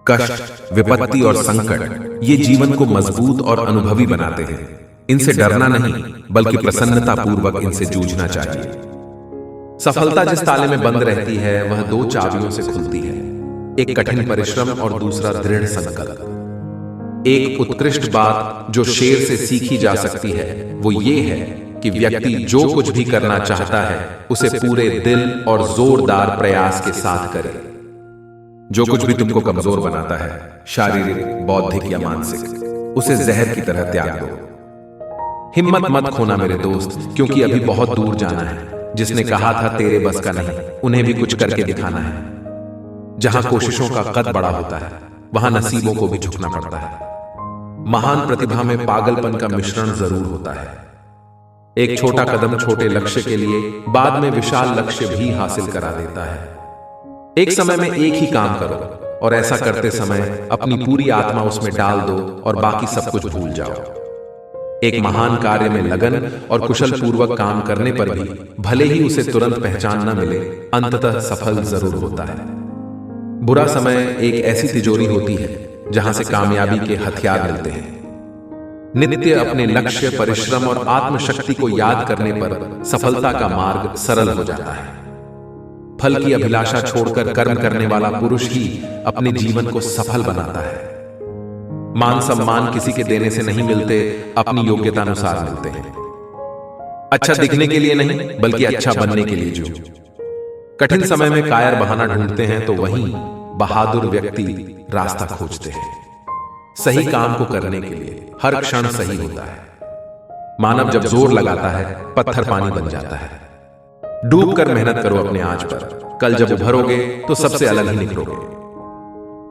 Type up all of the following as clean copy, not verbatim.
कष्ट, विपत्ति और संकट ये जीवन को मजबूत और अनुभवी बनाते हैं। इनसे डरना नहीं बल्कि प्रसन्नता पूर्वक इनसे जूझना चाहिए। सफलता जिस ताले में बंद रहती है वह दो चाबियों से खुलती है, एक कठिन परिश्रम और दूसरा दृढ़ संकल्प। एक उत्कृष्ट बात जो शेर से सीखी जा सकती है वो ये है कि व्यक्ति जो कुछ भी करना चाहता है उसे पूरे दिल और जोरदार प्रयास के साथ करे। जो कुछ भी तुमको कमजोर बनाता है, शारीरिक, बौद्धिक या मानसिक, उसे जहर की तरह त्याग दो। हिम्मत मत खोना मेरे दोस्त, क्योंकि अभी बहुत दूर जाना है। जिसने कहा था तेरे बस का नहीं, उन्हें भी कुछ करके दिखाना है। जहां कोशिशों का कद बड़ा होता है वहां नसीबों को भी झुकना पड़ता है। महान प्रतिभा में पागलपन का मिश्रण जरूर होता है। एक छोटा कदम छोटे लक्ष्य के लिए बाद में विशाल लक्ष्य भी हासिल करा देता है। एक समय में एक ही काम करो और ऐसा करते समय अपनी पूरी आत्मा उसमें डाल दो और बाकी सब कुछ भूल जाओ। एक महान कार्य में लगन और कुशल पूर्वक काम करने पर भी भले ही उसे तुरंत पहचान न मिले, अंततः सफल जरूर होता है। बुरा समय एक ऐसी तिजोरी होती है जहां से कामयाबी के हथियार मिलते हैं। नित्य अपने लक्ष्य, परिश्रम और आत्मशक्ति को याद करने पर सफलता का मार्ग सरल हो जाता है। फल की अभिलाषा छोड़कर कर्म करने वाला पुरुष ही अपने जीवन को सफल बनाता है। मान सम्मान किसी के देने से नहीं मिलते, अपनी योग्यता अनुसार मिलते हैं। अच्छा दिखने के लिए नहीं बल्कि अच्छा बनने के लिए जो। कठिन समय में कायर बहाना ढूंढते हैं तो वहीं बहादुर व्यक्ति रास्ता खोजते हैं। सही काम को करने के लिए हर क्षण सही होता है। मानव जब जोर लगाता है पत्थर पानी बन जाता है। डूब कर मेहनत करो अपने आज पर, कल जब उभरोगे तो सबसे अलग ही निकलोगे।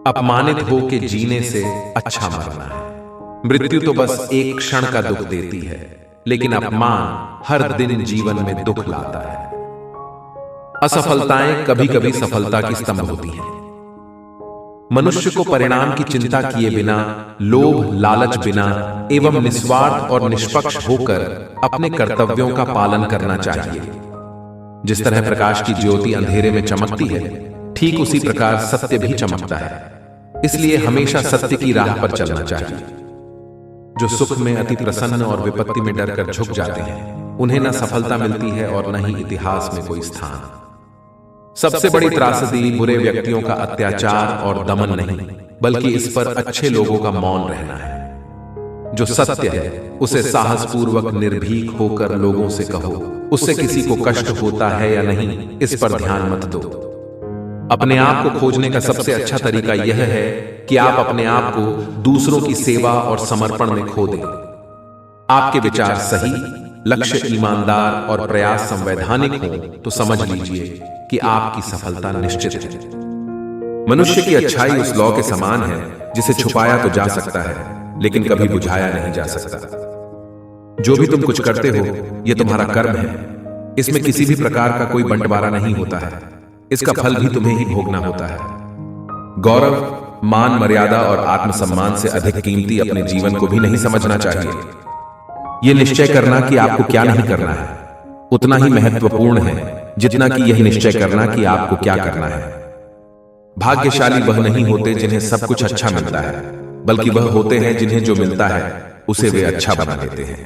अपमानित हो के जीने से अच्छा मरना है। मृत्यु तो बस एक क्षण का दुख देती है, लेकिन अपमान हर दिन जीवन में दुख लाता है। असफलताएं कभी कभी सफलता की स्तंभ होती हैं। मनुष्य को परिणाम की चिंता किए बिना, लोभ लालच बिना एवं निस्वार्थ और निष्पक्ष होकर अपने कर्तव्यों का पालन करना चाहिए। जिस तरह प्रकाश की ज्योति अंधेरे में चमकती है, ठीक उसी प्रकार सत्य भी चमकता है। इसलिए हमेशा सत्य की राह पर चलना चाहिए। जो सुख में अति प्रसन्न और विपत्ति में डरकर झुक जाते हैं, उन्हें न सफलता मिलती है और न ही इतिहास में कोई स्थान। सबसे बड़ी त्रासदी बुरे व्यक्तियों का अत्याचार और दमन नहीं, बल्कि इस पर अच्छे लोगों का मौन रहना है। जो सत्य है उसे साहसपूर्वक निर्भीक होकर लोगों से कहो। उससे किसी को कष्ट होता है या नहीं, इस पर ध्यान मत दो। अपने आप को खोजने का सबसे अच्छा तरीका यह है कि आप अपने आप को दूसरों की सेवा और समर्पण में खो दें। आपके विचार सही, लक्ष्य ईमानदार और प्रयास संवैधानिक हो तो समझ लीजिए कि आपकी सफलता निश्चित है। मनुष्य की अच्छाई उस लौ के समान है जिसे छुपाया तो जा सकता है, लेकिन कभी बुझाया नहीं जा सकता। जो भी तुम कुछ करते हो यह तुम्हारा कर्म है। इसमें किसी भी प्रकार का कोई बंटवारा नहीं होता है। इसका फल भी तुम्हें ही भोगना होता है। गौरव, मान, मर्यादा और आत्मसम्मान से अधिक कीमती अपने जीवन को भी नहीं समझना चाहिए। यह निश्चय करना कि आपको क्या नहीं करना है उतना ही महत्वपूर्ण है जितना कि यह निश्चय करना कि आपको क्या करना है। भाग्यशाली वह नहीं होते जिन्हें सब कुछ अच्छा मिलता है, बल्कि वह होते हैं जिन्हें जो मिलता है उसे वे अच्छा बना देते हैं।